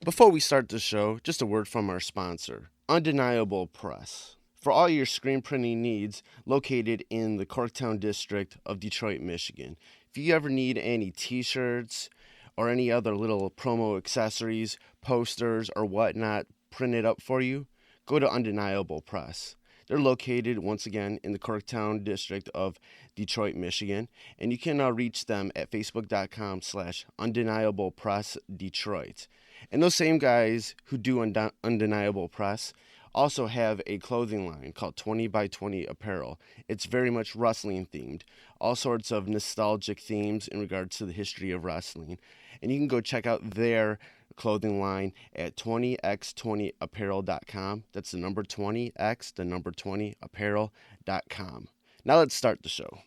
Before we start the show, just a word from our sponsor, Undeniable Press. For all your screen printing needs, located in the Corktown district of Detroit, Michigan. If you ever need any t-shirts or any other little promo accessories, posters, or whatnot printed up for you, go to Undeniable Press. They're located, once again, in the Corktown district of Detroit, Michigan, and you can reach them at facebook.com/undeniablepressdetroit. And those same guys who do Undeniable Press also have a clothing line called 20 by 20 Apparel. It's very much wrestling themed, all sorts of nostalgic themes in regards to the history of wrestling. And you can go check out their clothing line at 20x20apparel.com. That's the number 20x, the number 20apparel.com. Now let's start the show.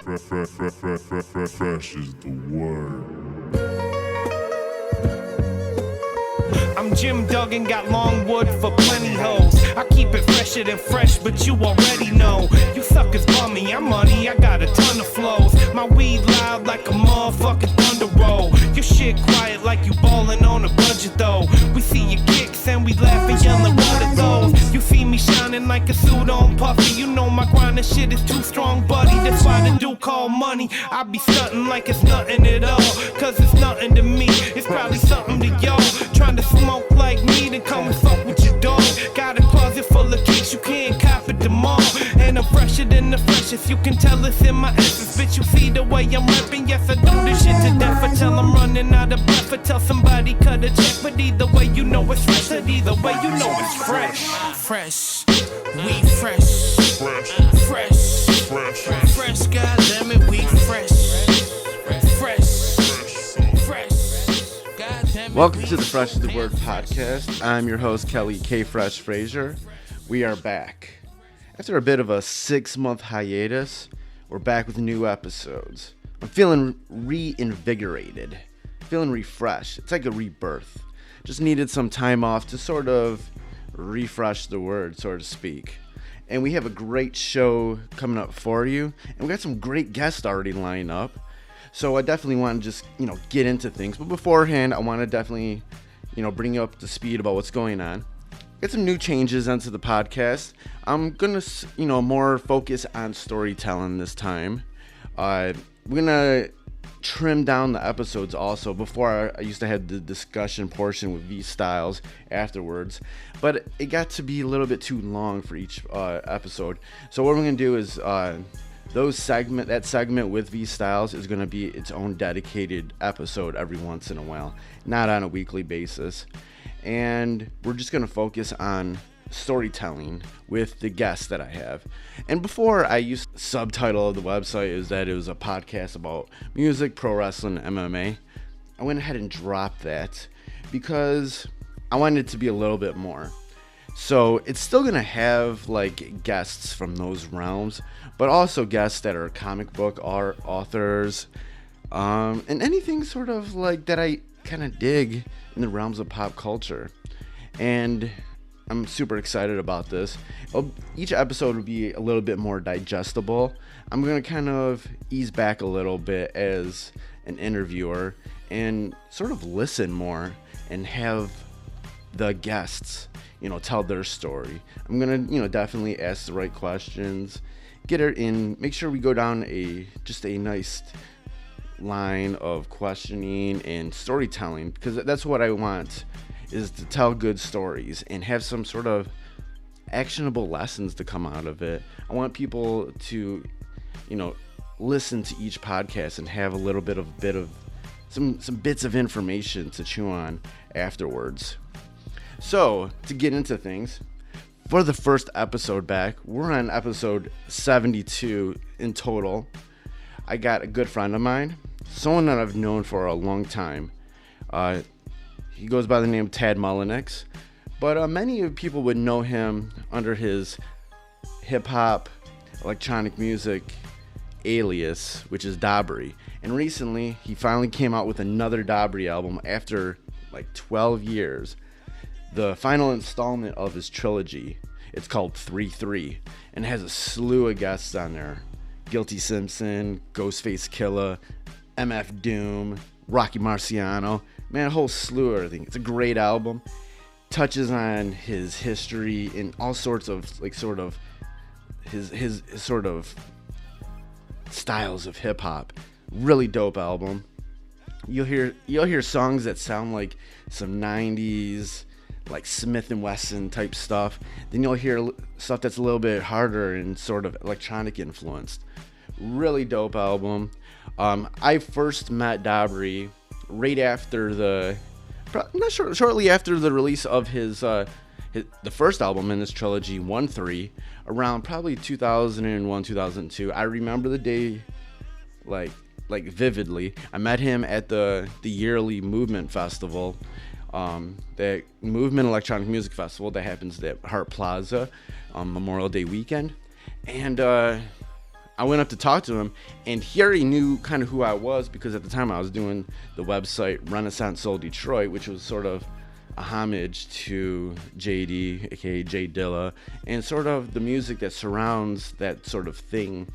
Fresh is the word. I'm Jim Duggan, got long wood for plenty hoes. I keep it fresher than fresh, but you already know. You suckers bummy, I'm money, I got a ton of flows. My weed loud like a motherfucking thunder roll. Your shit quiet like you ballin' on a budget though. We see your kicks and we laugh and yellin' what are those. You see me shining like a suit on puffy. You know my grindin' shit is too strong, buddy. That's why the dude call money. I be stuntin' like it's nothing at all. Cause it's nothing to me, it's probably something to y'all. Trying to smoke like me, then come and fuck with your dog. Got a closet full of kicks, you can't cop it them all. And I'm fresher than the freshest, you can tell it's in my essence. Bitch, you see the way I'm rapping, yes I do this shit to death. Until I'm running out of breath, or tell somebody cut a check. But either way you know it's fresh, and either way you know it's fresh. Fresh, we fresh. Fresh, goddammit, we fresh. Welcome to the Fresh is the Word podcast. I'm your host, Kelly K. Fresh Frazier. We are back. After a bit of a 6-month hiatus, we're back with new episodes. I'm feeling reinvigorated, feeling refreshed. It's like a rebirth. Just needed some time off to sort of refresh the word, so to speak. And we have a great show coming up for you. And we got some great guests already lined up. So I definitely want to just, get into things. But beforehand, I want to definitely, bring you up to speed about what's going on. Get some new changes onto the podcast. I'm going to, more focus on storytelling this time. We're going to trim down the episodes also. Before I used to have the discussion portion with V Styles afterwards. But it got to be a little bit too long for each episode. So what we're going to do is... that segment with V Styles is going to be its own dedicated episode every once in a while, not on a weekly basis. And we're just going to focus on storytelling with the guests that I have. And before, I used the subtitle of the website is that it was a podcast about music, pro wrestling, and MMA. I went ahead and dropped that because I wanted it to be a little bit more. So it's still going to have like guests from those realms, but also guests that are comic book authors, and anything sort of like that I kind of dig in the realms of pop culture. And I'm super excited about this. Each episode will be a little bit more digestible. I'm going to kind of ease back a little bit as an interviewer and sort of listen more and have the guests tell their story. I'm gonna, definitely ask the right questions, get it in, make sure we go down a nice line of questioning and storytelling, because that's what I want, is to tell good stories and have some sort of actionable lessons to come out of it. I want people to, listen to each podcast and have a little bit of some bits of information to chew on afterwards. So, to get into things, for the first episode back, we're on episode 72 in total. I got a good friend of mine, someone that I've known for a long time. He goes by the name of Tadd Mullinix, but many people would know him under his hip-hop, electronic music alias, which is Dabrye. And recently, he finally came out with another Dabrye album after like 12 years. The final installment of his trilogy. It's called 3-3 and has a slew of guests on there. Guilty Simpson, Ghostface Killah, MF Doom, Rocky Marciano, man, a whole slew of everything. It's a great album. Touches on his history in all sorts of like sort of his sort of styles of hip hop. Really dope album. You'll hear songs that sound like some 90s like Smith and Wesson type stuff. Then you'll hear stuff that's a little bit harder and sort of electronic influenced. Really dope album. I first met Dabrye right after shortly after the release of his the first album in this trilogy, 1-3, around probably 2001, 2002. I remember the day like vividly. I met him at the yearly Movement Festival, the Movement Electronic Music Festival that happens at Hart Plaza on Memorial Day weekend. And I went up to talk to him, and he already knew kind of who I was, because at the time I was doing the website Renaissance Soul Detroit, which was sort of a homage to JD, aka J Dilla, and sort of the music that surrounds that sort of thing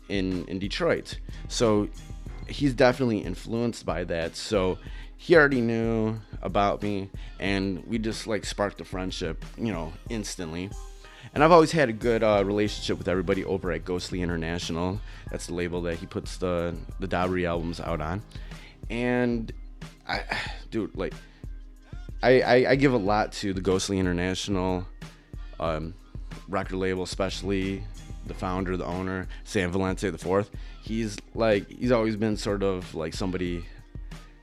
in Detroit. So he's definitely influenced by that. So he already knew about me, and we just like sparked a friendship, instantly. And I've always had a good relationship with everybody over at Ghostly International. That's the label that he puts the Dabrye albums out on. And I give a lot to the Ghostly International record label, especially the founder, the owner, Sam Valente IV. He's always been sort of like somebody.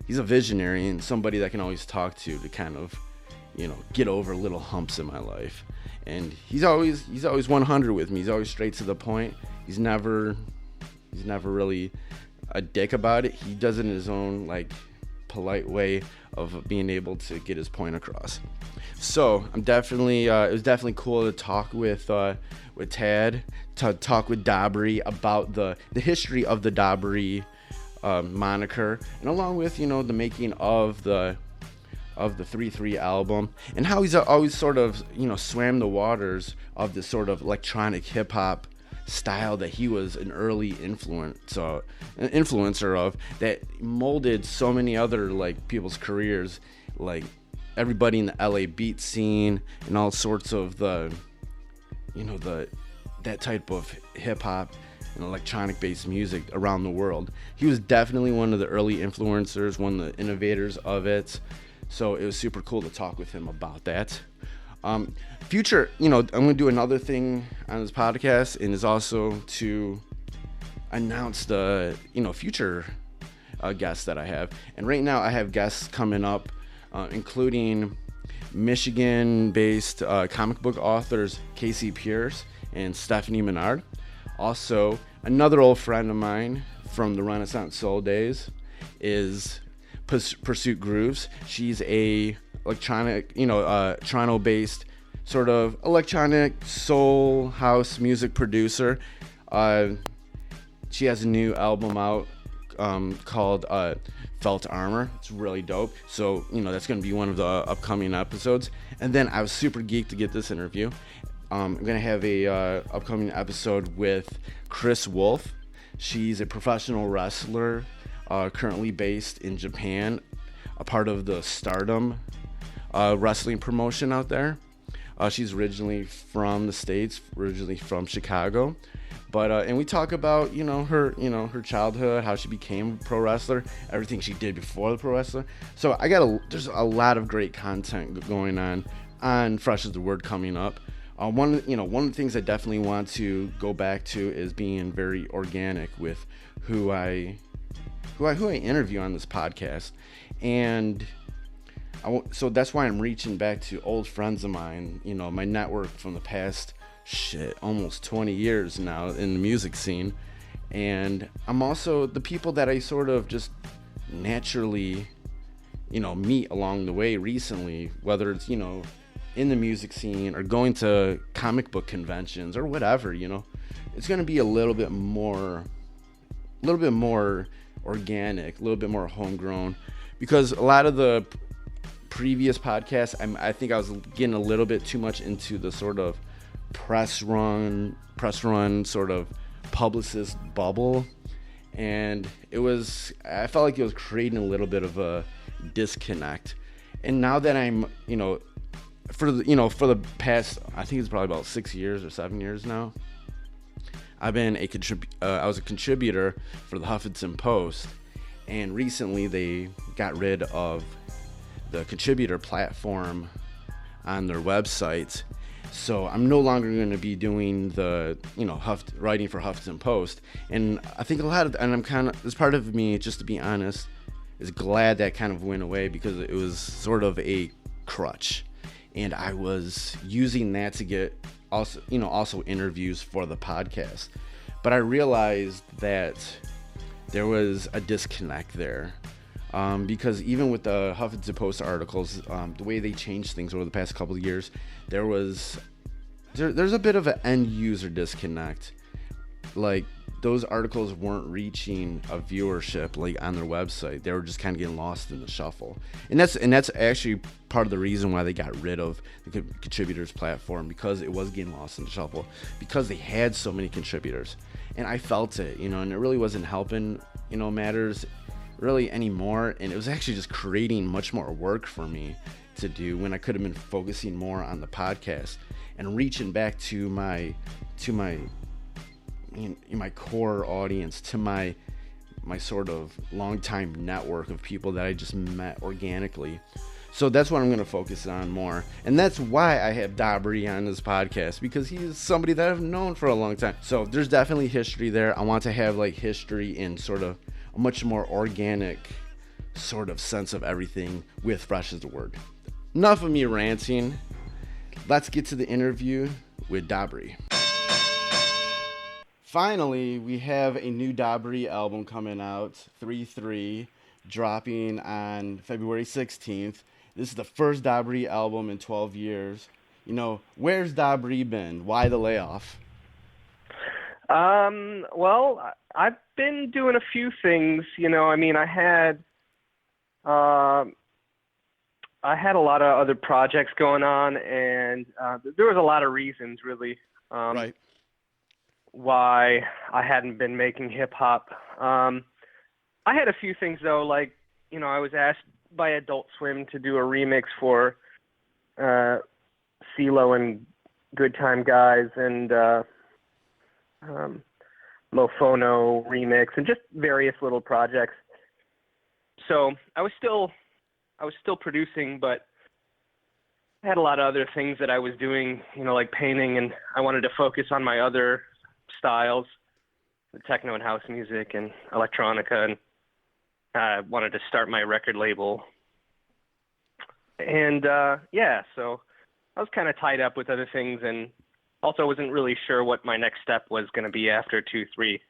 He's a visionary and somebody that I can always talk to kind of, get over little humps in my life. And he's always 100 with me. He's always straight to the point. He's never really a dick about it. He does it in his own like polite way of being able to get his point across. So I'm definitely it was definitely cool to talk with Tadd, to talk with Dabrye about the history of the Dabrye moniker, and along with the making of the 3-3 album, and how he's always sort of swam the waters of this sort of electronic hip hop style that he was an early influencer of, that molded so many other like people's careers, like everybody in the LA beat scene and all sorts of that type of hip hop and electronic based music around the world. He was definitely one of the early influencers, one of the innovators of it. So it was super cool to talk with him about that. Future, I'm going to do another thing on this podcast, and is also to announce the, future guests that I have. And right now I have guests coming up, including Michigan-based comic book authors Casey Pierce and Stephanie Menard. Also, another old friend of mine from the Renaissance Soul days is Pursuit Grooves. She's a electronic, Toronto-based sort of electronic soul house music producer. She has a new album out called Felt Armor. It's really dope. So, that's going to be one of the upcoming episodes. And then I was super geeked to get this interview. I'm going to have a upcoming episode with Chris Wolf. She's a professional wrestler, currently based in Japan, a part of the Stardom wrestling promotion out there. She's originally from the States, originally from Chicago. But and we talk about her childhood, how she became a pro wrestler, everything she did before the pro wrestler. So there's a lot of great content going on Fresh is the Word coming up. One of the things I definitely want to go back to is being very organic with who I interview on this podcast, and so that's why I'm reaching back to old friends of mine, my network from the past almost 20 years now in the music scene. And I'm also the people that I sort of just naturally meet along the way recently, whether it's in the music scene or going to comic book conventions or whatever. It's going to be a little bit more organic, a little bit more homegrown, because a lot of the previous podcasts, I think I was getting a little bit too much into the sort of press run sort of publicist bubble, and I felt like it was creating a little bit of a disconnect. And now that I'm, for the past, I think it's probably about 6 years or 7 years now, I've been I was a contributor for the Huffington Post, and recently they got rid of the contributor platform on their website. So I'm no longer going to be doing the, writing for Huffington Post. And I think there's part of me, just to be honest, is glad that kind of went away, because it was sort of a crutch. And I was using that to get also interviews for the podcast. But I realized that there was a disconnect there. Because even with the Huffington Post articles, the way they changed things over the past couple of years, there's a bit of an end user disconnect. Like, those articles weren't reaching a viewership like on their website. They were just kind of getting lost in the shuffle. And that's actually part of the reason why they got rid of the contributors platform, because it was getting lost in the shuffle, because they had so many contributors. And I felt it, and it really wasn't helping, matters really anymore. And it was actually just creating much more work for me to do, when I could have been focusing more on the podcast and reaching back to my core audience, to my sort of longtime network of people that I just met organically. So that's what I'm going to focus on more. And that's why I have Dabrye on this podcast, because he is somebody that I've known for a long time. So there's definitely history there. I want to have like history in sort of a much more organic sort of sense of everything with Fresh is the Word. Enough of me ranting. Let's get to the interview with Dabrye. Finally, we have a new Dabrye album coming out, 3-3, dropping on February 16th. This is the first Dabrye album in 12 years. Where's Dabrye been? Why the layoff? Well, I've been doing a few things. I had a lot of other projects going on, and there was a lot of reasons, really. Right. Why I hadn't been making hip-hop. I had a few things, though, like, I was asked by Adult Swim to do a remix for CeeLo and Good Time Guys, and Mofono remix, and just various little projects. So I was still producing, but I had a lot of other things that I was doing, like painting, and I wanted to focus on my other styles, the techno and house music and electronica, and I wanted to start my record label. And so I was kind of tied up with other things, and also wasn't really sure what my next step was going to be after 2-3.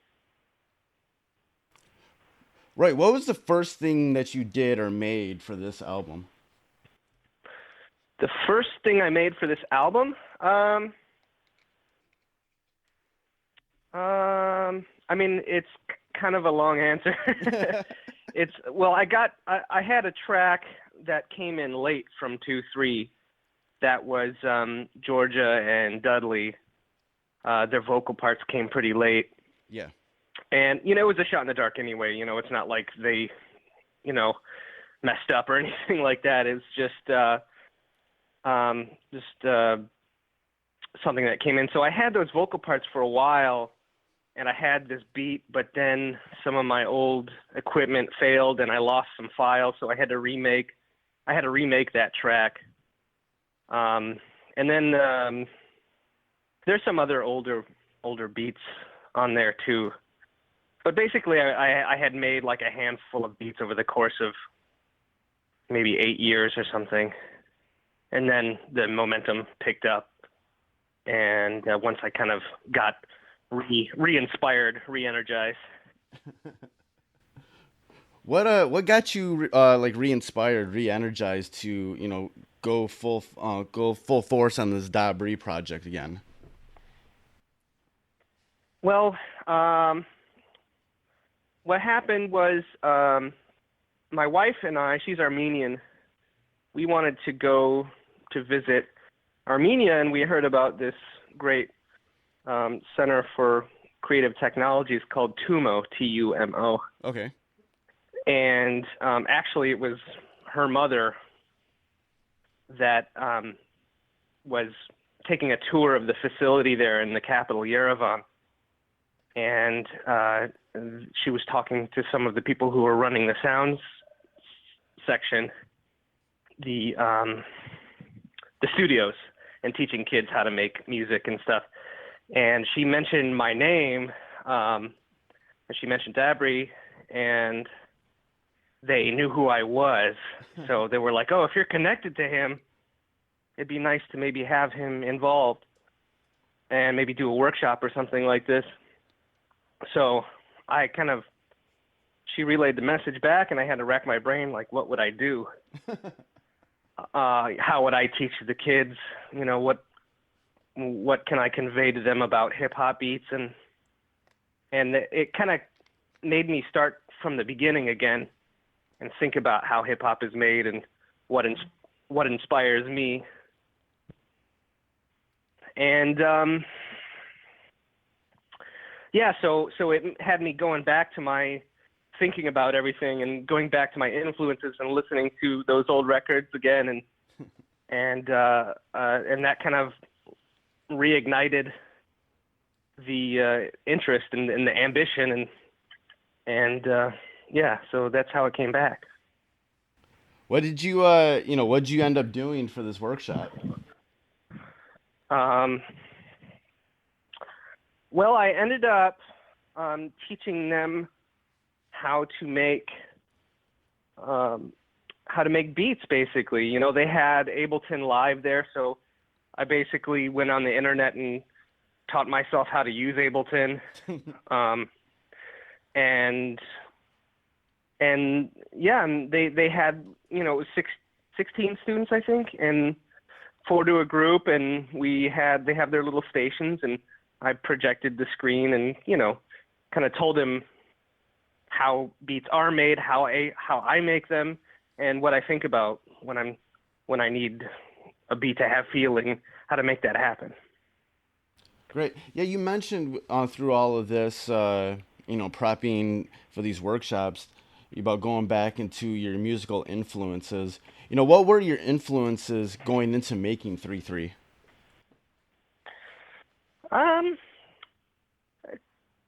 Right. What was the first thing that you did or made for this album? The first thing I made for this album? It's kind of a long answer. I had a track that came in late from 2-3 that was Georgia and Dudley. Their vocal parts came pretty late. Yeah. And, it was a shot in the dark anyway. It's not like they, messed up or anything like that. It's just something that came in. So I had those vocal parts for a while, and I had this beat, but then some of my old equipment failed, and I lost some files, so I had to remake that track. And then there's some other older beats on there too. But basically, I had made like a handful of beats over the course of maybe 8 years or something. And then the momentum picked up. And once I kind of got re-inspired, re-energized. What got you re-inspired, re-energized to go full force on this Dabrye project again? Well, what happened was my wife and I, she's Armenian, we wanted to go to visit Armenia, and we heard about this great Center for Creative Technologies called TUMO, T-U-M-O. Okay. And actually it was her mother that was taking a tour of the facility there in the capital, Yerevan. And she was talking to some of the people who were running the sounds section, the studios, and teaching kids how to make music and stuff. And she mentioned my name, and she mentioned Dabrye, and they knew who I was. So they were like, oh, if you're connected to him, it'd be nice to maybe have him involved and maybe do a workshop or something like this. So she relayed the message back, and I had to rack my brain, like, what would I do? How would I teach the kids? You know, what can I convey to them about hip-hop beats? And it kind of made me start from the beginning again and think about how hip-hop is made and what inspires me. And so it had me going back to my thinking about everything and going back to my influences and listening to those old records again, and that kind of reignited the interest and the ambition, and so that's how it came back. What did you what did you end up doing for this workshop? Well, I ended up teaching them how to make beats, basically. You know, they had Ableton Live there, so I basically went on the internet and taught myself how to use Ableton. And they had, it was 16 students, I think, and 4 to a group, and they have their little stations, and I projected the screen and, kind of told them how beats are made, how I make them, and what I think about when I need a beat to have feeling, how to make that happen. Great. Yeah, you mentioned through all of this, prepping for these workshops, about going back into your musical influences. What were your influences going into making 3-3?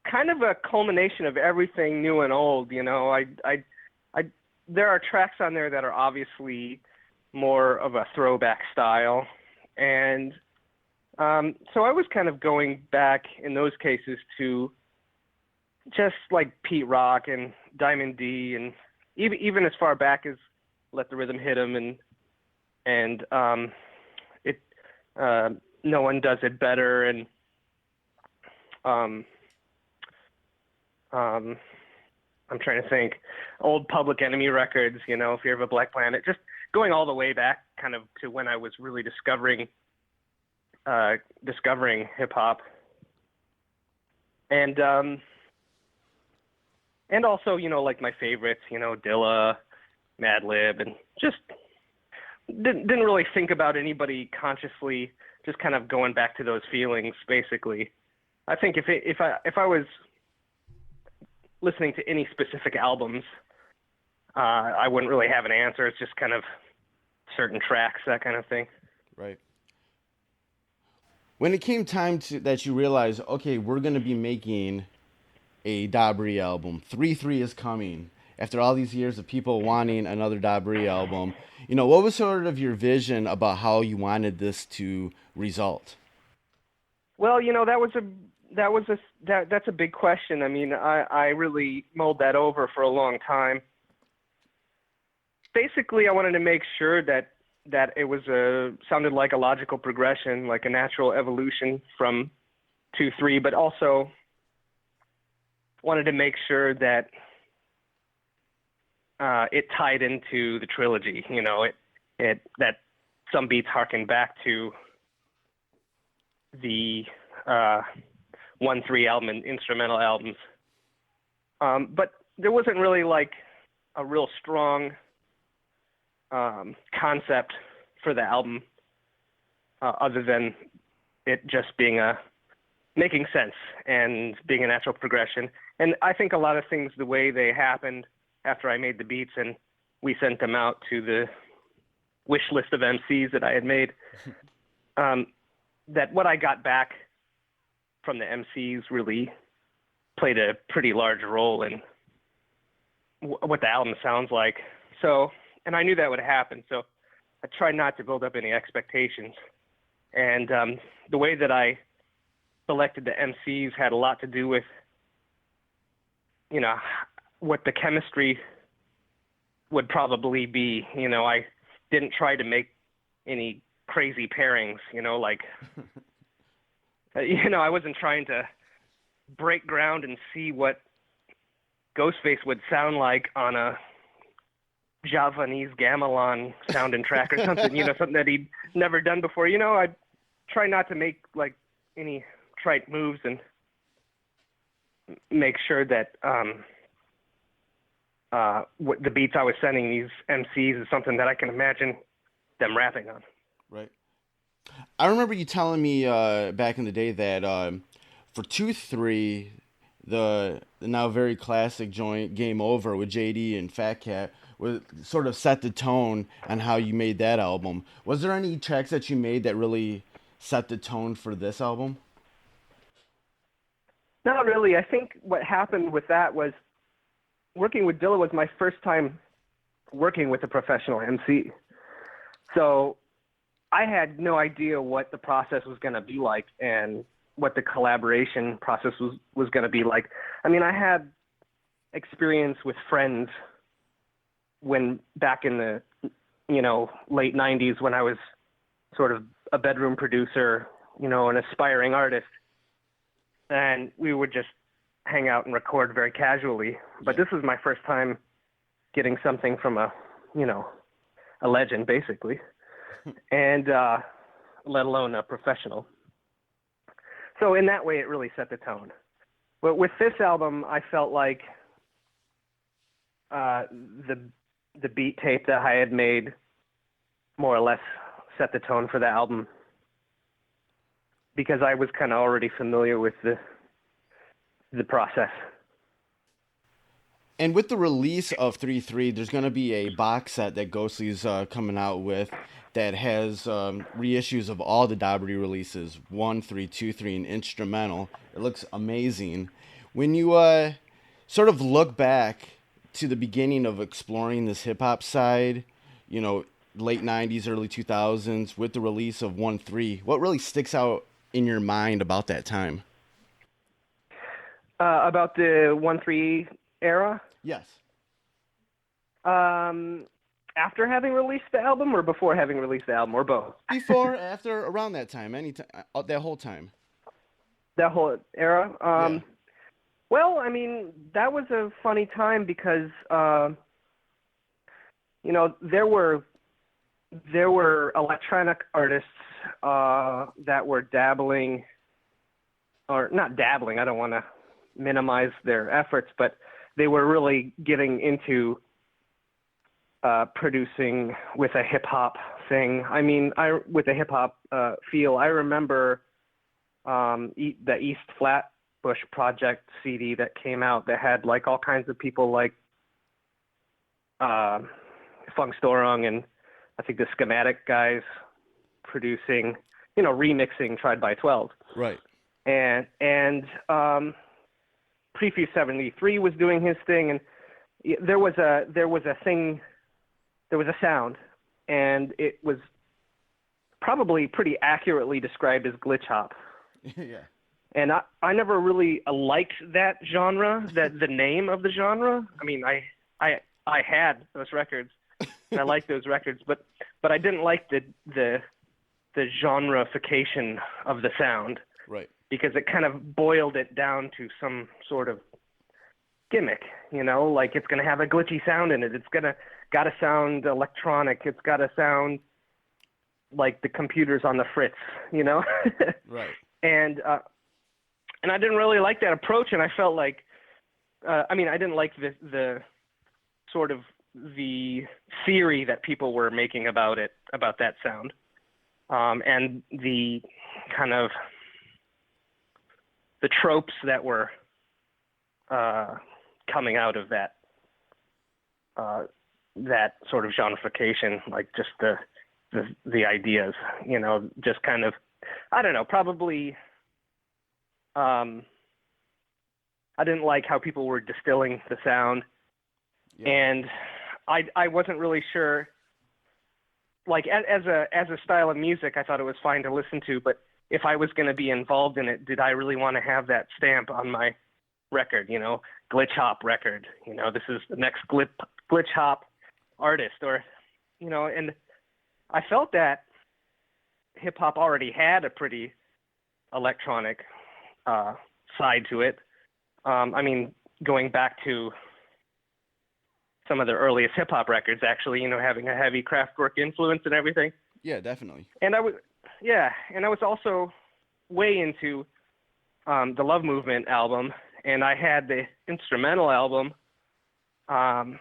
Kind of a culmination of everything new and old. There are tracks on there that are obviously more of a throwback style, and so I was kind of going back in those cases to just like Pete Rock and Diamond D, and even as far back as Let the Rhythm Hit 'Em, and No One Does It Better, and I'm trying to think, old Public Enemy records, If You Have a Black Planet, just going all the way back kind of to when I was really discovering hip hop. And also, like my favorites, Dilla, Madlib, and just didn't really think about anybody consciously, just kind of going back to those feelings, basically. I think if I was listening to any specific albums, I wouldn't really have an answer. It's just kind of certain tracks, that kind of thing. Right. When it came time that you realized, okay, we're going to be making a Dabrye album, 3-3 is coming, after all these years of people wanting another Dabrye album, what was sort of your vision about how you wanted this to result? Well, that's a big question. I mean, I really mulled that over for a long time. Basically, I wanted to make sure that it was sounded like a logical progression, like a natural evolution from 2-3, but also wanted to make sure that it tied into the trilogy. That some beats harken back to the 1-3 album and instrumental albums. But there wasn't really like a real strong concept for the album other than it just being making sense and being a natural progression. And I think a lot of things, the way they happened after I made the beats and we sent them out to the wish list of MCs that I had made. That what I got back from the MCs really played a pretty large role in what the album sounds like. So, and I knew that would happen. So I tried not to build up any expectations. And the way that I selected the MCs had a lot to do with, you know, what the chemistry would probably be. You know, I didn't try to make any crazy pairings, you know, like, you know, I wasn't trying to break ground and see what Ghostface would sound like on a Javanese gamelan sounding track or something, you know, something that he'd never done before. You know, I'd try not to make like any trite moves and make sure that what the beats I was sending these MCs is something that I can imagine them rapping on. Right. I remember you telling me back in the day that for 2-3, the now very classic joint Game Over with JD and Fat Cat was sort of set the tone on how you made that album. Was there any tracks that you made that really set the tone for this album? Not really. I think what happened with that was working with Dilla was my first time working with a professional MC. So I had no idea what the process was going to be like and what the collaboration process was going to be like. I mean, I had experience with friends when back in the, you know, late 90s when I was sort of a bedroom producer, you know, an aspiring artist. And we would just hang out and record very casually. But this was my first time getting something from a, you know, a legend, basically, and let alone a professional. So in that way, it really set the tone. But with this album, I felt like the beat tape that I had made more or less set the tone for the album because I was kind of already familiar with the process. And with the release of 3-3, there's going to be a box set that Ghostly's coming out with that has reissues of all the Dabrye releases, 1, 3, 2, 3, and instrumental. It looks amazing. When you sort of look back to the beginning of exploring this hip-hop side, you know, late 90s, early 2000s, with the release of 1-3, what really sticks out in your mind about that time? About the 1-3 era? Yes. After having released the album or before having released the album, or both? Before, after, around that time, anytime, that whole time. That whole era? Yeah. Well, I mean, that was a funny time because, you know, there were electronic artists that were dabbling, or not dabbling, I don't want to minimize their efforts, but they were really getting into producing with a hip-hop thing. I mean, with a hip-hop feel. I remember the East Flatbush Project CD that came out that had like all kinds of people like Funk Storong and I think the Schematic guys producing, you know, remixing Tried by 12. Right. And Prefuse 73 was doing his thing, and there was a sound, and it was probably pretty accurately described as glitch hop. Yeah. And I never really liked that genre, the name of the genre. I mean, I had those records, and I liked those records, but I didn't like the genreification of the sound. Right. Because it kind of boiled it down to some sort of gimmick, you know, like it's going to have a glitchy sound in it. It's got to sound electronic. It's got to sound like the computers on the fritz, you know? Right. And I didn't really like that approach, and I felt like, I didn't like the sort of the theory that people were making about that sound, and the kind of the tropes that were coming out of that that sort of genreification, like just the ideas, you know, just kind of, I don't know, probably, I didn't like how people were distilling the sound, and I wasn't really sure, like as a style of music, I thought it was fine to listen to, but if I was going to be involved in it, did I really want to have that stamp on my record, you know, glitch hop record, you know, this is the next glitch hop artist, or, you know, and I felt that hip hop already had a pretty electronic side to it. I mean, going back to some of the earliest hip hop records, actually, you know, having a heavy Kraftwerk influence and everything. Yeah, definitely. And I was also way into the Love Movement album, and I had the instrumental album, and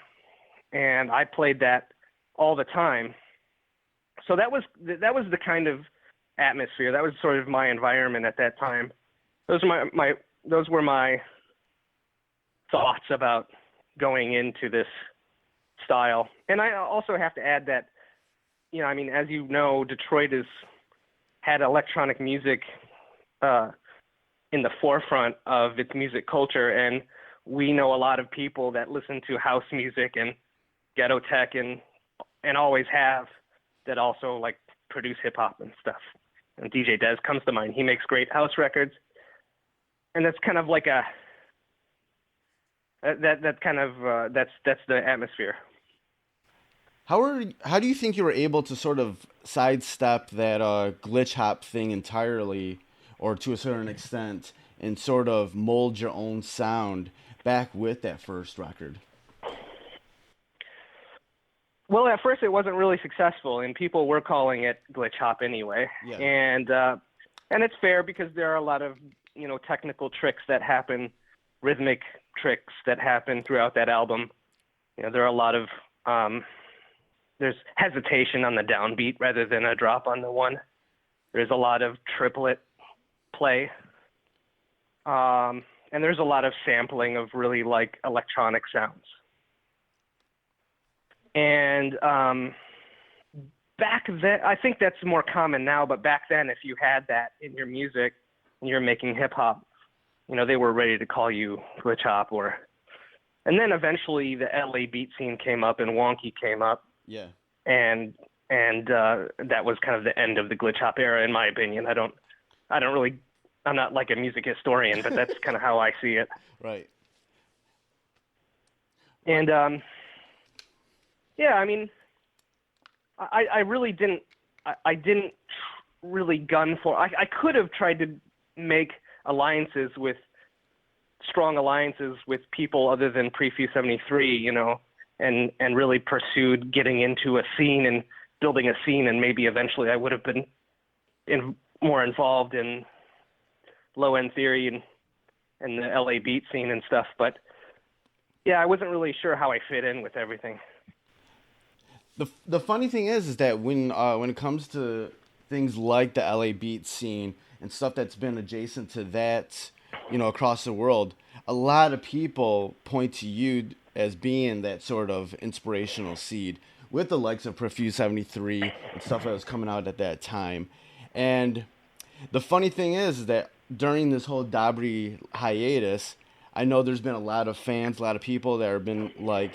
I played that all the time. So that was the kind of atmosphere. That was sort of my environment at that time. Those were my thoughts about going into this style. And I also have to add that, you know, I mean, as you know, Detroit has had electronic music in the forefront of its music culture, and we know a lot of people that listen to house music and ghetto tech and always have, that also like produce hip hop and stuff. And DJ Dez comes to mind. He makes great house records, and that's kind of like that's the atmosphere. How do you think you were able to sort of sidestep that glitch hop thing entirely, or to a certain extent, and sort of mold your own sound back with that first record? Well, at first it wasn't really successful, and people were calling it glitch hop anyway. Yeah. And it's fair, because there are a lot of, you know, technical tricks that happen, rhythmic tricks that happen throughout that album. You know, there are a lot of there's hesitation on the downbeat rather than a drop on the one. There's a lot of triplet play, and there's a lot of sampling of really like electronic sounds. And back then, I think that's more common now, but back then, if you had that in your music and you're making hip hop, you know, they were ready to call you glitch hop. And then eventually the LA beat scene came up and wonky came up. Yeah. And that was kind of the end of the glitch hop era, in my opinion. I'm not like a music historian, but that's kind of how I see it. Right. And yeah, I mean, I really didn't. I didn't really gun for. I could have tried to make strong alliances with people other than Prefuse 73, you know, and really pursued getting into a scene and building a scene, and maybe eventually I would have been more involved in Low End Theory and the LA beat scene and stuff. But yeah, I wasn't really sure how I fit in with everything. The funny thing is that when it comes to things like the LA beat scene and stuff that's been adjacent to that, you know, across the world, a lot of people point to you as being that sort of inspirational seed with the likes of Prefuse 73 and stuff that was coming out at that time. And the funny thing is that during this whole Dabrye hiatus, I know there's been a lot of fans, a lot of people that have been like,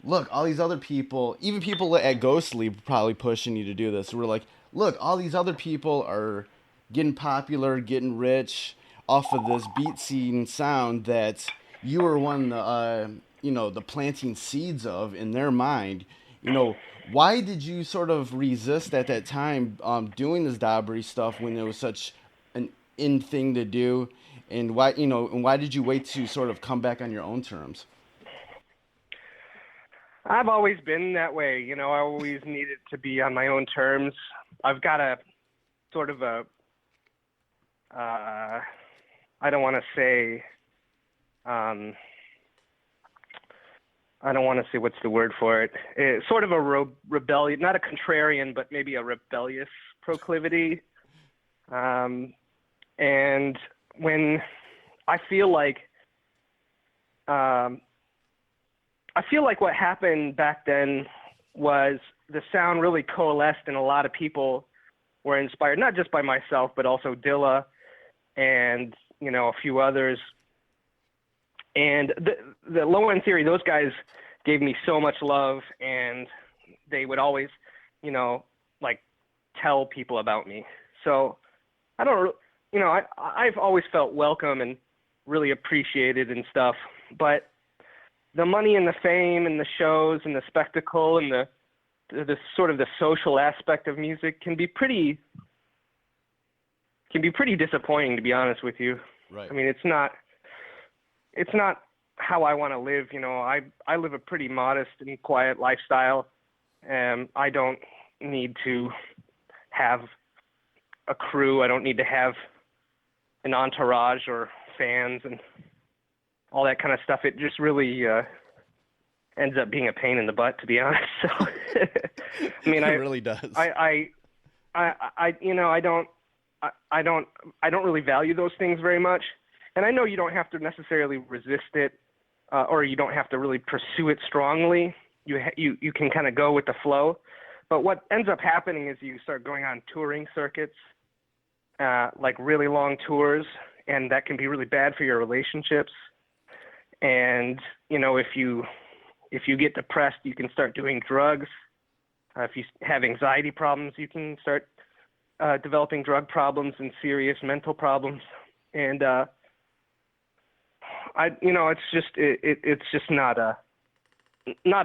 look, all these other people, even people at Ghostly probably pushing you to do this. We're like, look, all these other people are getting popular, getting rich off of this beat scene sound that you were one, the planting seeds of in their mind. You know, why did you sort of resist at that time doing this Dabrye stuff when it was such an in thing to do? And why did you wait to sort of come back on your own terms? I've always been that way. You know, I always needed to be on my own terms. I've got a sort of a, I don't want to say, what's the word for it? It's sort of a rebellion, not a contrarian, but maybe a rebellious proclivity. And when I feel like, I feel like what happened back then was the sound really coalesced, and a lot of people were inspired, not just by myself, but also Dilla and, you know, a few others. And the Low End Theory, those guys gave me so much love, and they would always, you know, like tell people about me. So I don't, you know, I've always felt welcome and really appreciated and stuff, but the money and the fame and the shows and the spectacle and the sort of the social aspect of music can be pretty disappointing, to be honest with you. Right. I mean, it's not how I want to live. You know, I live a pretty modest and quiet lifestyle, and I don't need to have a crew. I don't need to have an entourage or fans and all that kind of stuff. It just really ends up being a pain in the butt, to be honest. So, I mean, it really does. I you know, I don't really value those things very much. And I know you don't have to necessarily resist it, or you don't have to really pursue it strongly. You can kind of go with the flow. But what ends up happening is you start going on touring circuits, like really long tours, and that can be really bad for your relationships. And, you know, if you get depressed, you can start doing drugs. If you have anxiety problems, you can start developing drug problems and serious mental problems. And you know, it's just not a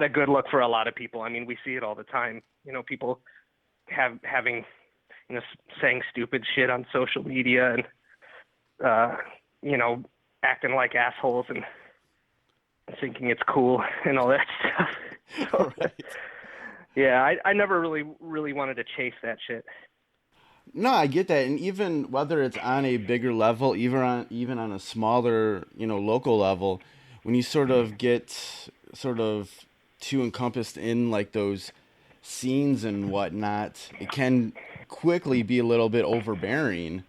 good look for a lot of people. I mean, we see it all the time. You know, people having, you know, saying stupid shit on social media and, you know, acting like assholes and thinking it's cool and all that stuff. So, right. Yeah, I never really wanted to chase that shit. No, I get that, and even whether it's on a bigger level, even on a smaller, you know, local level, when you sort of get too encompassed in like those scenes and whatnot, it can quickly be a little bit overbearing,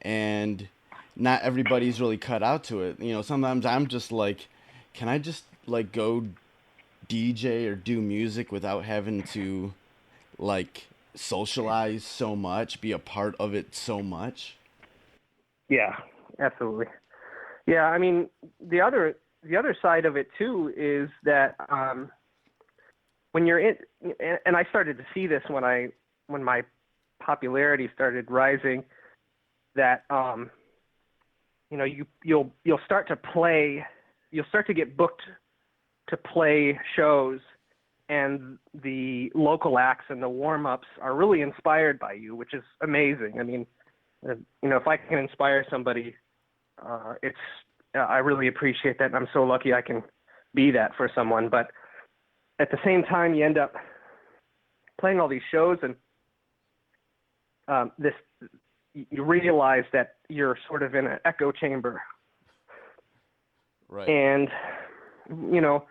and not everybody's really cut out to it. You know, sometimes I'm just like, can I just like go DJ or do music without having to like socialize so much, be a part of it so much? Yeah, absolutely. Yeah, I mean, the other side of it too is that when you're in, and I started to see this when my popularity started rising, that you know, you'll start to get booked to play shows, and the local acts and the warm-ups are really inspired by you, which is amazing. I mean, you know, if I can inspire somebody, I really appreciate that, and I'm so lucky I can be that for someone. But at the same time, you end up playing all these shows, and you realize that you're sort of in an echo chamber. Right. And, you know,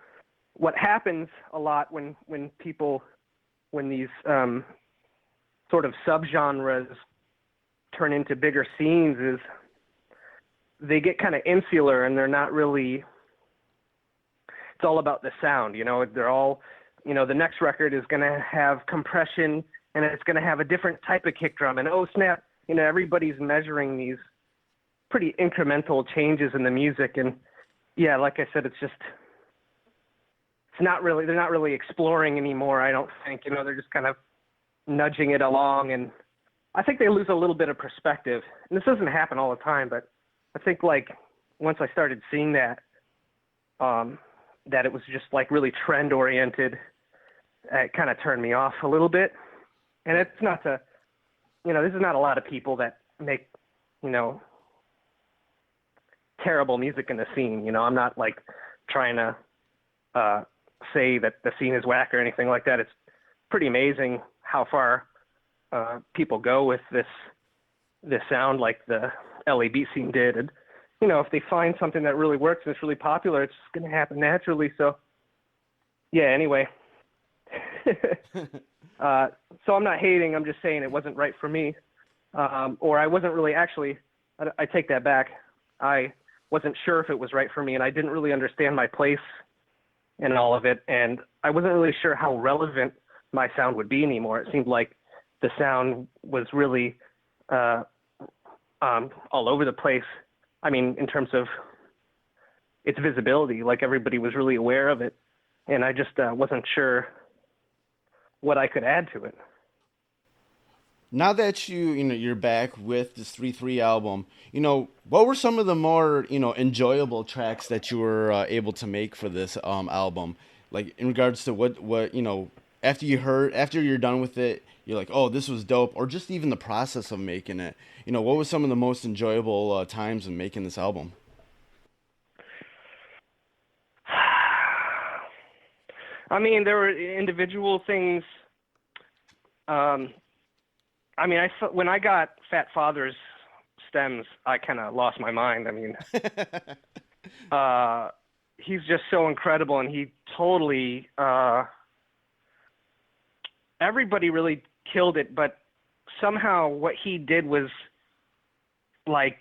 what happens a lot when these sort of subgenres turn into bigger scenes is they get kind of insular, and they're not really, it's all about the sound, you know, they're all, you know, the next record is going to have compression, and it's going to have a different type of kick drum, and oh snap, you know, everybody's measuring these pretty incremental changes in the music. And yeah, like I said, they're not really exploring anymore, I don't think. You know, they're just kind of nudging it along, and I think they lose a little bit of perspective. And this doesn't happen all the time, but I think like once I started seeing that it was just like really trend oriented, it kind of turned me off a little bit. And it's not to, you know, this is not a lot of people that make, you know, terrible music in the scene. You know, I'm not like trying to say that the scene is whack or anything like that. It's pretty amazing how far people go with this sound, like the LA beat scene did. And, you know, if they find something that really works and it's really popular, it's going to happen naturally. So, yeah, anyway. So I'm not hating. I'm just saying it wasn't right for me. Or I wasn't really I take that back. I wasn't sure if it was right for me, and I didn't really understand my place and all of it, and I wasn't really sure how relevant my sound would be anymore. It seemed like the sound was really all over the place. I mean, in terms of its visibility, like everybody was really aware of it, and I just wasn't sure what I could add to it. Now that you're back with this 3-3 album, what were some of the more, enjoyable tracks that you were able to make for this album? Like in regards to what after you're done with it, you're like, oh, this was dope, or just even the process of making it. What was some of the most enjoyable times in making this album? I mean, there were individual things. I mean, when I got Fat Father's stems, I kind of lost my mind. I mean, he's just so incredible, and he totally, everybody really killed it, but somehow what he did was like,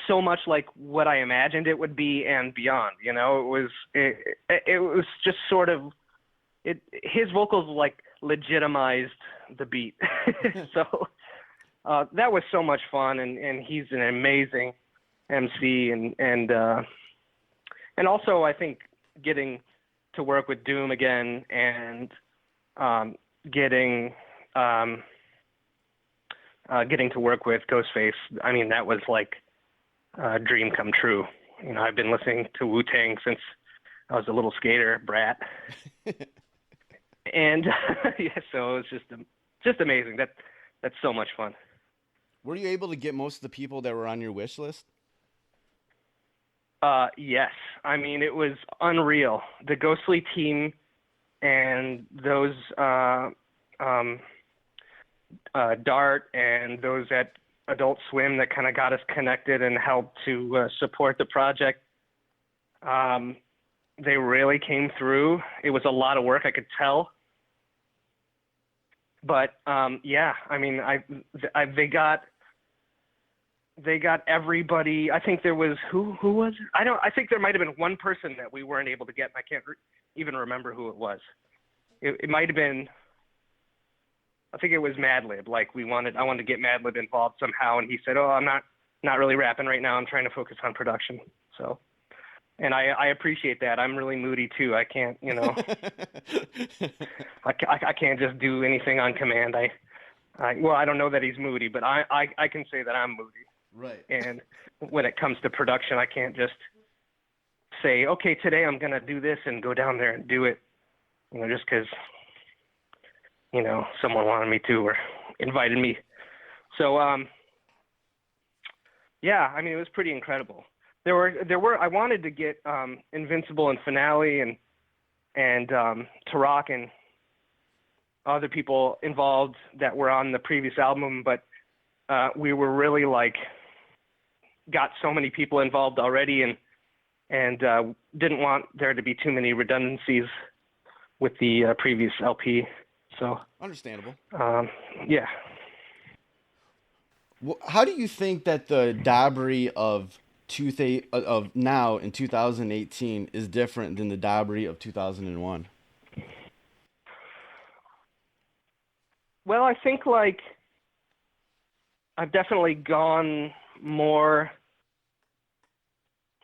so much like what I imagined it would be and beyond, it was just sort of, his vocals like legitimized the beat. So that was so much fun, and he's an amazing MC, and also I think getting to work with Doom again and getting to work with Ghostface, I mean, that was like a dream come true. I've been listening to Wu-Tang since I was a little skater brat. And yeah, so it was just amazing. That's so much fun. Were you able to get most of the people that were on your wish list? Yes. I mean, it was unreal. The Ghostly team and those Dart and those at Adult Swim that kind of got us connected and helped to support the project. They really came through. It was a lot of work, I could tell. But yeah, I mean, they got everybody. I think there was who was it? I think there might have been one person that we weren't able to get. And I can't even remember who it was. It might have been. I think it was Madlib. Like I wanted to get Madlib involved somehow, and he said, "Oh, I'm not really rapping right now. I'm trying to focus on production." So. And I appreciate that. I'm really moody too. I can't, I can't just do anything on command. I don't know that he's moody, but I can say that I'm moody. Right. And when it comes to production, I can't just say, okay, today I'm going to do this and go down there and do it, just because, someone wanted me to or invited me. So, yeah, I mean, it was pretty incredible. There were. I wanted to get Invincible and Finale and Tarak and other people involved that were on the previous album, but we were really got so many people involved already, and didn't want there to be too many redundancies with the previous LP. So understandable. Yeah. Well, how do you think that the Dabrye of now in 2018 is different than the Dabrye of 2001? Well, I think I've definitely gone more.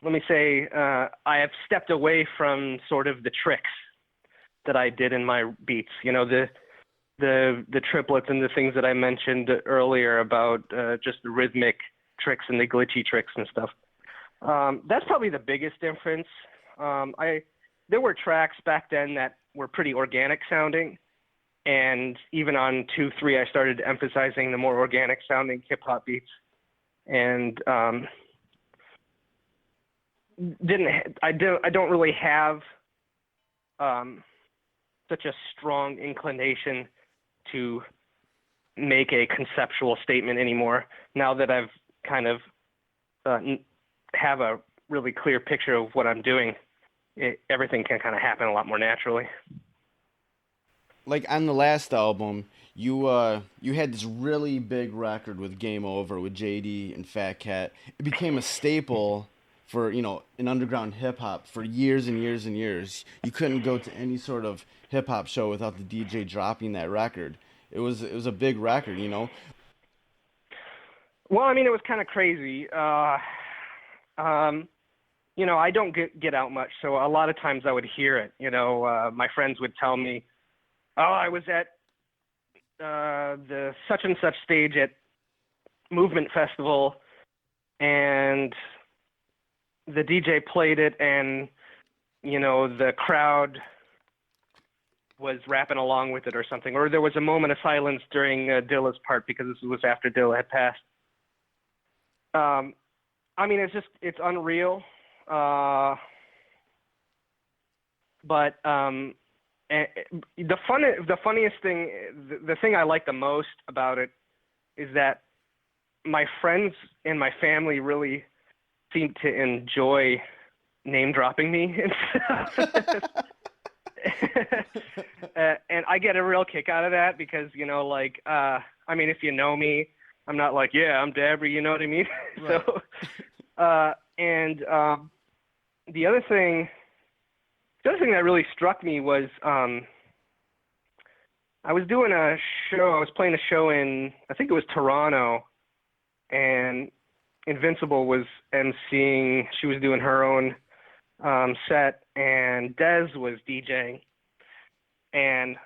Let me say, I have stepped away from sort of the tricks that I did in my beats. The triplets and the things that I mentioned earlier about just the rhythmic tricks and the glitchy tricks and stuff. That's probably the biggest difference. There were tracks back then that were pretty organic sounding, and even on 2-3, I started emphasizing the more organic sounding hip hop beats, and I don't really have such a strong inclination to make a conceptual statement anymore. Now that I've kind of have a really clear picture of what I'm doing, everything can kind of happen a lot more naturally. Like on the last album, you had this really big record with Game Over with JD and Fat Cat. It became a staple for, you know, an underground hip hop for years and years and years. You couldn't go to any sort of hip hop show without the DJ dropping that record. It was a big record, you know. Well, I mean, it was kind of crazy. You know, I don't get out much, so a lot of times I would hear it. You know, my friends would tell me, "Oh, I was at the such and such stage at Movement Festival, and the DJ played it, and you know, the crowd was rapping along with it or something, or there was a moment of silence during Dillah's part because this was after Dillah had passed." I mean, it's unreal. But the funniest thing, the thing I like the most about it is that my friends and my family really seem to enjoy name dropping me and stuff. And I get a real kick out of that because, you know, like, I mean, if you know me, I'm not like, yeah, I'm Dabrye, you know what I mean? Right. So, the other thing that really struck me was, I was doing a show, I was playing a show in, I think it was Toronto, and Invincible was emceeing, she was doing her own set, and Dez was DJing. And,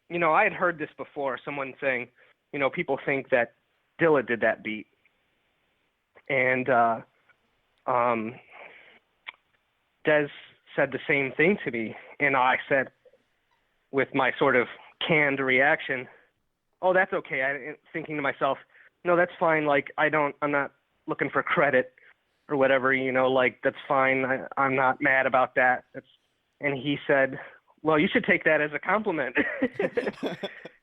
you know, I had heard this before, someone saying, you know, people think that Dillah did that beat. And Dez said the same thing to me, and I said, with my sort of canned reaction, "Oh, that's okay." Thinking to myself, "No, that's fine. Like, I'm not looking for credit or whatever. You know, like that's fine. I'm not mad about that." And he said, "Well, you should take that as a compliment." And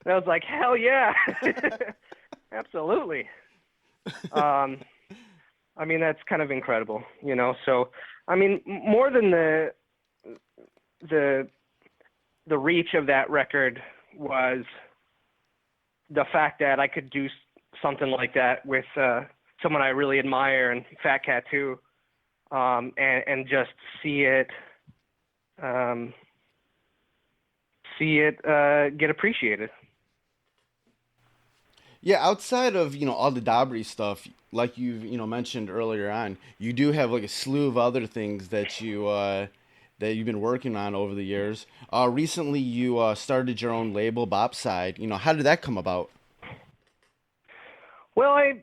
I was like, "Hell yeah, absolutely." I mean, that's kind of incredible, you know. So, I mean, more than the reach of that record was the fact that I could do something like that with someone I really admire, and Fat Cat too, and just see it get appreciated. Yeah, outside of, you know, all the Dabrye stuff, like you've, you know, mentioned earlier on, you do have like a slew of other things that you've been working on over the years. Recently you started your own label, Bopside. You know, how did that come about? Well, I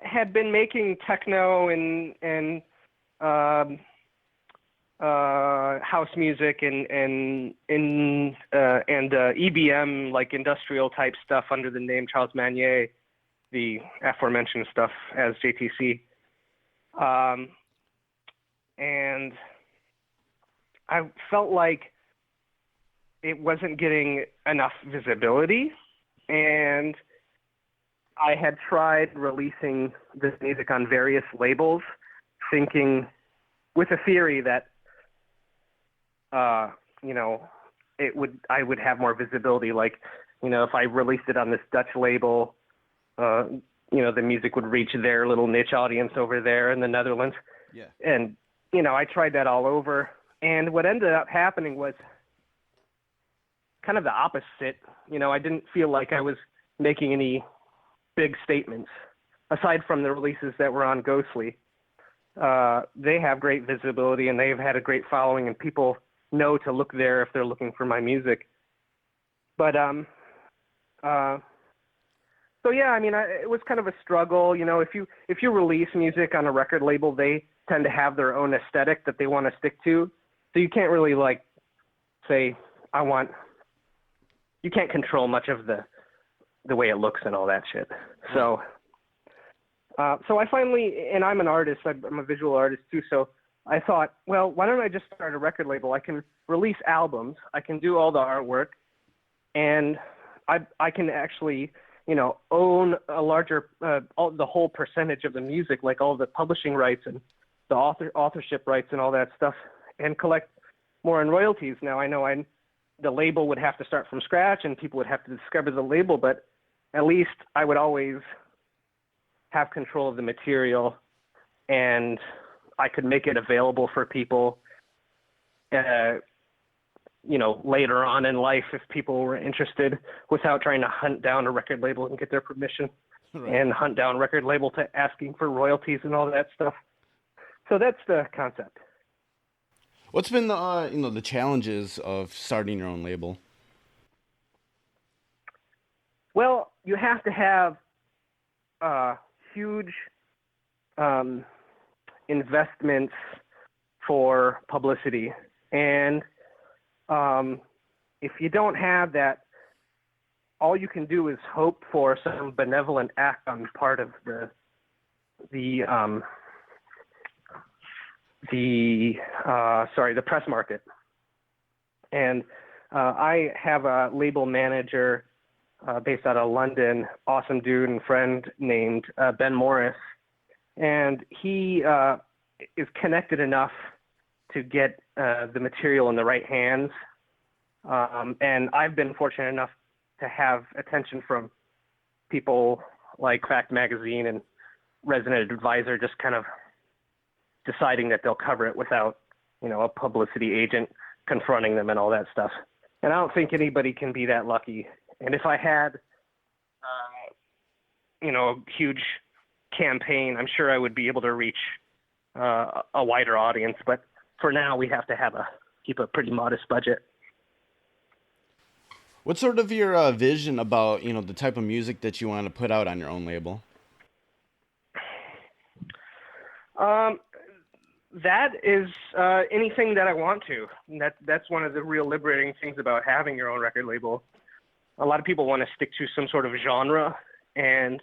had been making techno and house music and EBM, like industrial type stuff, under the name Charles Manier, the aforementioned stuff as JTC. And I felt like it wasn't getting enough visibility, and I had tried releasing this music on various labels, thinking with a theory that you know, I would have more visibility. Like, you know, if I released it on this Dutch label, you know, the music would reach their little niche audience over there in the Netherlands. Yeah. And, you know, I tried that all over. And what ended up happening was kind of the opposite. You know, I didn't feel like I was making any big statements, aside from the releases that were on Ghostly. They have great visibility, and they've had a great following, and people know to look there if they're looking for my music. But so yeah, I mean, it was kind of a struggle. You know, if you release music on a record label, they tend to have their own aesthetic that they want to stick to. So you can't really like say, you can't control much of the way it looks and all that shit. So I finally, and I'm an artist, I'm a visual artist too, so I thought, well, why don't I just start a record label? I can release albums, I can do all the artwork, and I can actually, you know, own a larger, the whole percentage of the music, like all the publishing rights and the authorship rights and all that stuff, and collect more in royalties. Now I know the label would have to start from scratch, and people would have to discover the label, but at least I would always have control of the material, and I could make it available for people, later on in life if people were interested, without trying to hunt down a record label and get their permission, right, and hunt down a record label to asking for royalties and all that stuff. So that's the concept. What's been the the challenges of starting your own label? Well, you have to have huge investments for publicity, and if you don't have that, all you can do is hope for some benevolent act on the part of the press market. And I have a label manager based out of London, awesome dude and friend named Ben Morris, and he is connected enough to get the material in the right hands. And I've been fortunate enough to have attention from people like Fact Magazine and Resident Advisor, just kind of deciding that they'll cover it without, a publicity agent confronting them and all that stuff. And I don't think anybody can be that lucky. And if I had, a huge campaign, I'm sure I would be able to reach a wider audience. But for now, we have to keep a pretty modest budget. What's sort of your vision about, the type of music that you want to put out on your own label? That is anything that I want to. That's one of the real liberating things about having your own record label. A lot of people want to stick to some sort of genre, and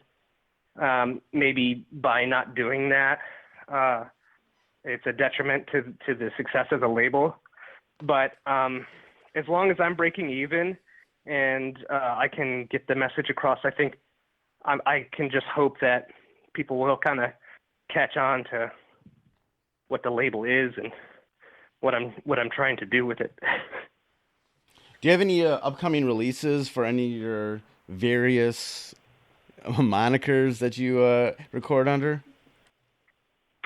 maybe by not doing that, it's a detriment to the success of the label. But as long as I'm breaking even and I can get the message across, I think I can just hope that people will kind of catch on to what the label is and what I'm trying to do with it. Do you have any upcoming releases for any of your various monikers that you record under?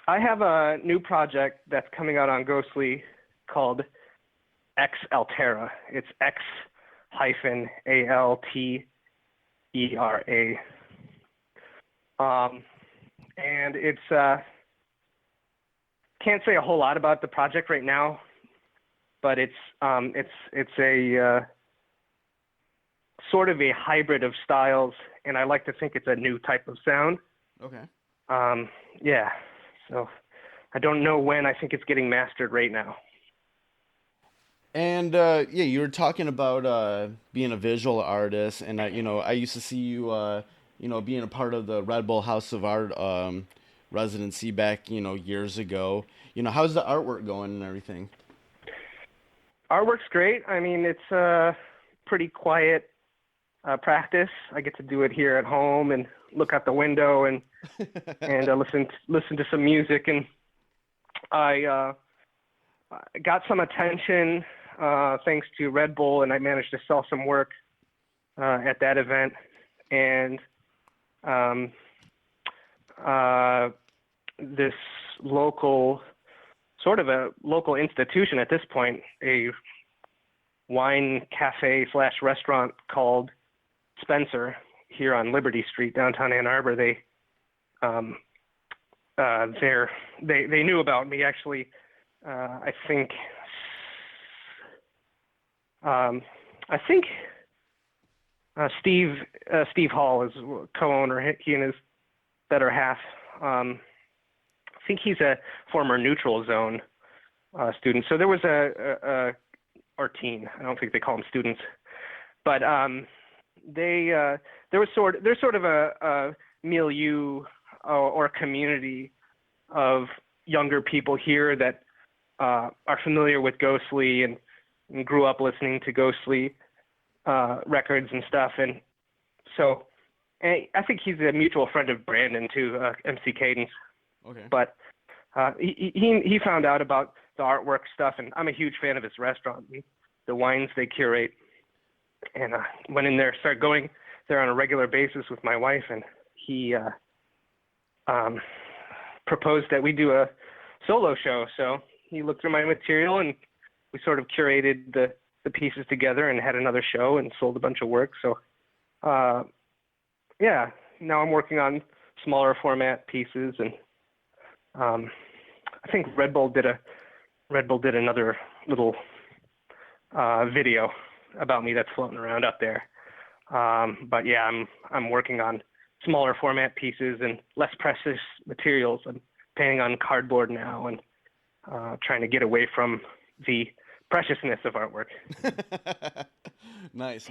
I have a new project that's coming out on Ghostly called X Altera. It's X-ALTERA. And it's can't say a whole lot about the project right now, but it's a sort of a hybrid of styles, and I like to think it's a new type of sound. Okay. Yeah. So I don't know when. I think it's getting mastered right now. And you were talking about being a visual artist, and I used to see you being a part of the Red Bull House of Art residency back years ago. How's the artwork going and everything? Artwork's great. I mean, it's a pretty quiet practice. I get to do it here at home and look out the window and listen to some music, and I got some attention thanks to Red Bull, and I managed to sell some work at that event. And this sort of a local institution at this point, a wine cafe / restaurant called Spencer here on Liberty Street, downtown Ann Arbor. They knew about me, actually. I think Steve Hall is co-owner. He and his better half. I think he's a former Neutral Zone student. So there was or teen. I don't think they call them students, but there's sort of a milieu or a community of younger people here that are familiar with Ghostly and grew up listening to Ghostly records and stuff. And so I think he's a mutual friend of Brandon too, MC Kadence. Okay. But he found out about the artwork stuff, and I'm a huge fan of his restaurant, the wines they curate. And went in there, started going there on a regular basis with my wife, and he proposed that we do a solo show. So he looked through my material, and we sort of curated the pieces together and had another show and sold a bunch of work. So, yeah, now I'm working on smaller format pieces, and I think Red Bull did another little video about me that's floating around up there. But yeah, I'm working on smaller format pieces and less precious materials. I'm painting on cardboard now and trying to get away from the preciousness of artwork. Nice.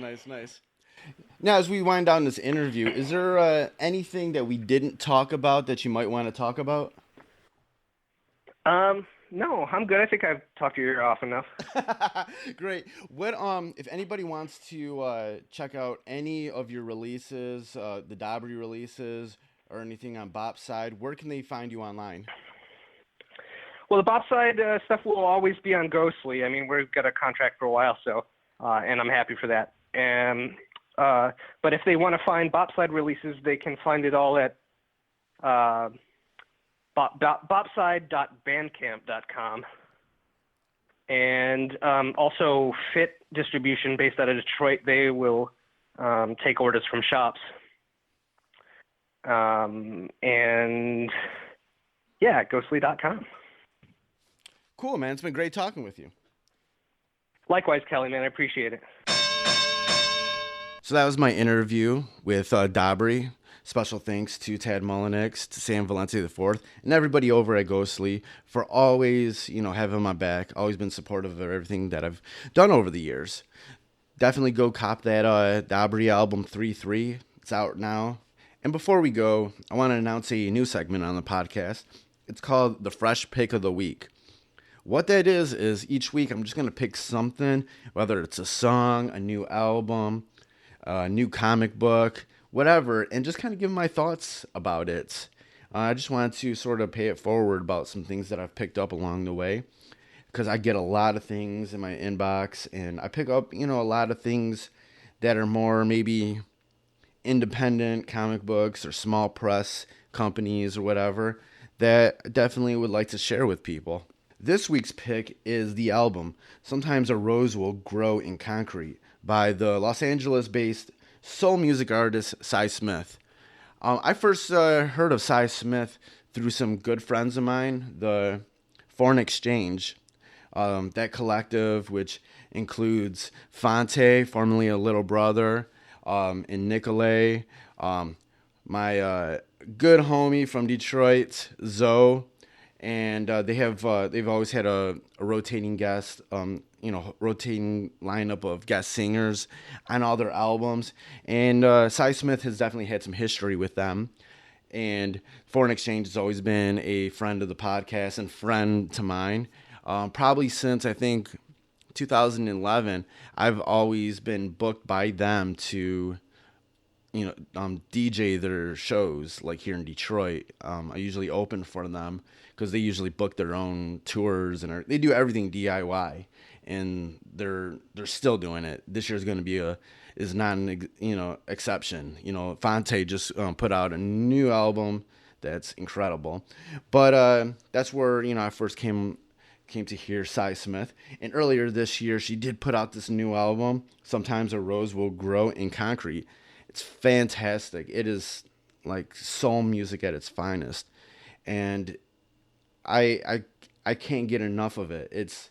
Now, as we wind down this interview, is there anything that we didn't talk about that you might want to talk about? No, I'm good. I think I've talked your ear off enough. Great. What if anybody wants to check out any of your releases, the Dabrye releases, or anything on Bop's side, where can they find you online? Well, the Bop side stuff will always be on Ghostly. I mean, we've got a contract for a while, so and I'm happy for that. And but if they want to find Bop side releases, they can find it all at bopside.bandcamp.com. And also Fit Distribution, based out of Detroit, they will take orders from shops. And yeah, ghostly.com. Cool, man. It's been great talking with you. Likewise, Kelly, man. I appreciate it. So that was my interview with Dabrye. Special thanks to Tadd Mullinix, to Sam Valente IV, and everybody over at Ghostly for always, having my back, always been supportive of everything that I've done over the years. Definitely go cop that Dabrye album 3-3. It's out now. And before we go, I want to announce a new segment on the podcast. It's called The Fresh Pick of the Week. What that is each week I'm just going to pick something, whether it's a song, a new album, a new comic book, whatever, and just kind of give my thoughts about it. I just wanted to sort of pay it forward about some things that I've picked up along the way, because I get a lot of things in my inbox, and I pick up, a lot of things that are more maybe independent comic books or small press companies or whatever that definitely would like to share with people. This week's pick is the album Sometimes a Rose Will Grow in Concrete by the Los Angeles-based soul music artist Cy Smith. I first heard of Cy Smith through some good friends of mine, the Foreign Exchange, that collective, which includes Phonte, formerly a little brother, and Nicolay, my good homie from Detroit, Zoe, and they've always had a rotating guest, rotating lineup of guest singers on all their albums. And Cy Smith has definitely had some history with them. And Foreign Exchange has always been a friend of the podcast and friend to mine. Probably since, I think, 2011, I've always been booked by them to, DJ their shows, like here in Detroit. I usually open for them because they usually book their own tours, and they do everything DIY. And they're still doing it. This year's going to be is not an exception. Phonte just put out a new album that's incredible. But that's where I first came to hear Cy Smith. And earlier this year, she did put out this new album, Sometimes a Rose Will Grow in Concrete. It's fantastic. It is like soul music at its finest, and I can't get enough of it. It's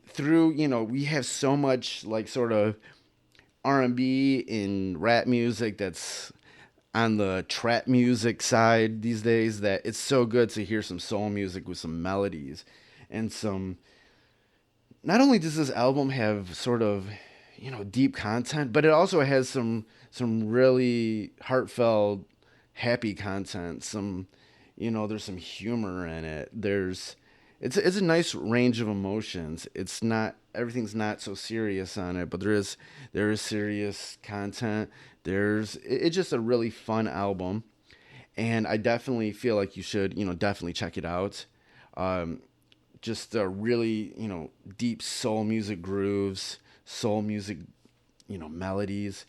through, we have so much like sort of R&B and rap music that's on the trap music side these days, that it's so good to hear some soul music with some melodies and some. Not only does this album have sort of, deep content, but it also has some really heartfelt, happy content. There's some humor in it. It's a nice range of emotions. Everything's not so serious on it, but there is serious content. It's just a really fun album, and I definitely feel like you should, definitely check it out. Just a really, deep soul music grooves, soul music, melodies.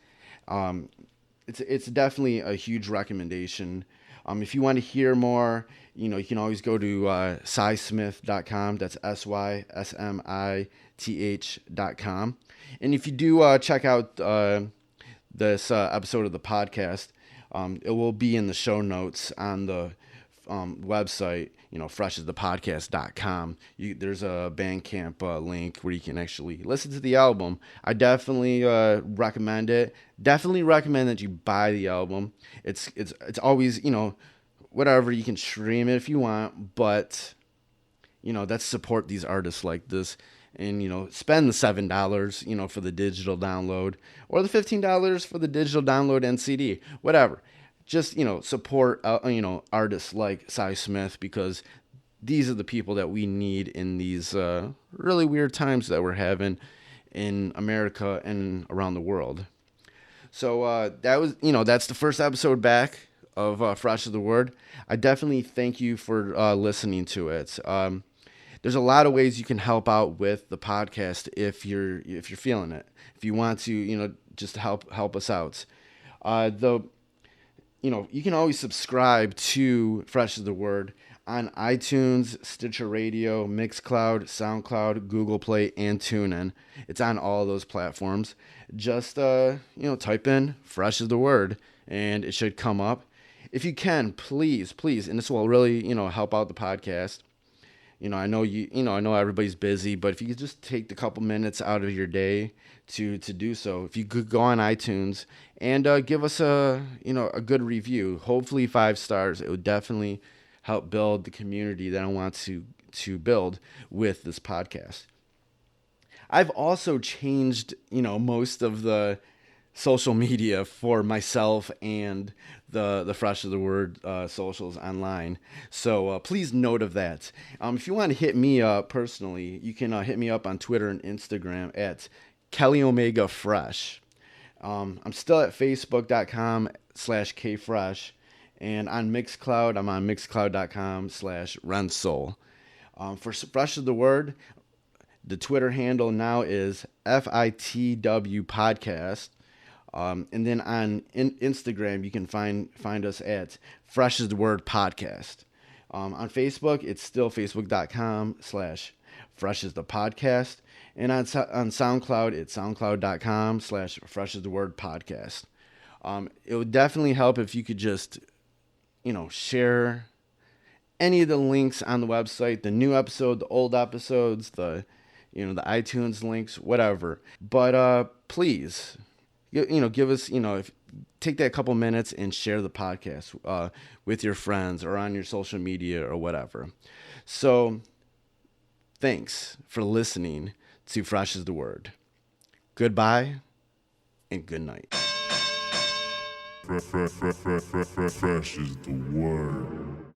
It's definitely a huge recommendation. If you want to hear more, you can always go to sysmith.com. That's SYSMITH.com. And if you do check out this episode of the podcast, it will be in the show notes on the website, freshasthepodcast.com. There's a Bandcamp link where you can actually listen to the album. I definitely recommend it. Definitely recommend that you buy the album. It's always, whatever, you can stream it if you want, but let's support these artists like this. And, spend the $7, for the digital download, or the $15 for the digital download and CD, whatever. Just, support, artists like Cy Smith, because these are the people that we need in these really weird times that we're having in America and around the world. So that was, that's the first episode back of Fresh is the Word. I definitely thank you for listening to it. There's a lot of ways you can help out with the podcast if you're feeling it. If you want to, just help us out. You can always subscribe to Fresh is the Word on iTunes, Stitcher Radio, Mixcloud, SoundCloud, Google Play, and TuneIn. It's on all those platforms. Just type in Fresh is the Word, and it should come up. If you can, please, and this will really, help out the podcast. I know I know everybody's busy, but if you could just take the couple minutes out of your day to do so, if you could go on iTunes and give us a good review, hopefully 5 stars, it would definitely help build the community that I want to build with this podcast. I've also changed, most of the social media for myself and the Fresh of the Word socials online. So please note of that. If you want to hit me up personally, you can hit me up on Twitter and Instagram at KellyOmegaFresh. I'm still at Facebook.com/KFresh. And on Mixcloud, I'm on Mixcloud.com/Rensoul. For Fresh of the Word, the Twitter handle now is FITW Podcast. And then on Instagram, you can find us at Fresh is the Word Podcast. On Facebook, it's still Facebook.com/Fresh is the Podcast. And on SoundCloud, it's SoundCloud.com/Fresh is the Word Podcast. It would definitely help if you could just, share any of the links on the website, the new episode, the old episodes, the iTunes links, whatever. But please, give us, take that couple minutes and share the podcast with your friends or on your social media or whatever. So thanks for listening to Fresh is the Word. Goodbye and good night. Fresh is the word.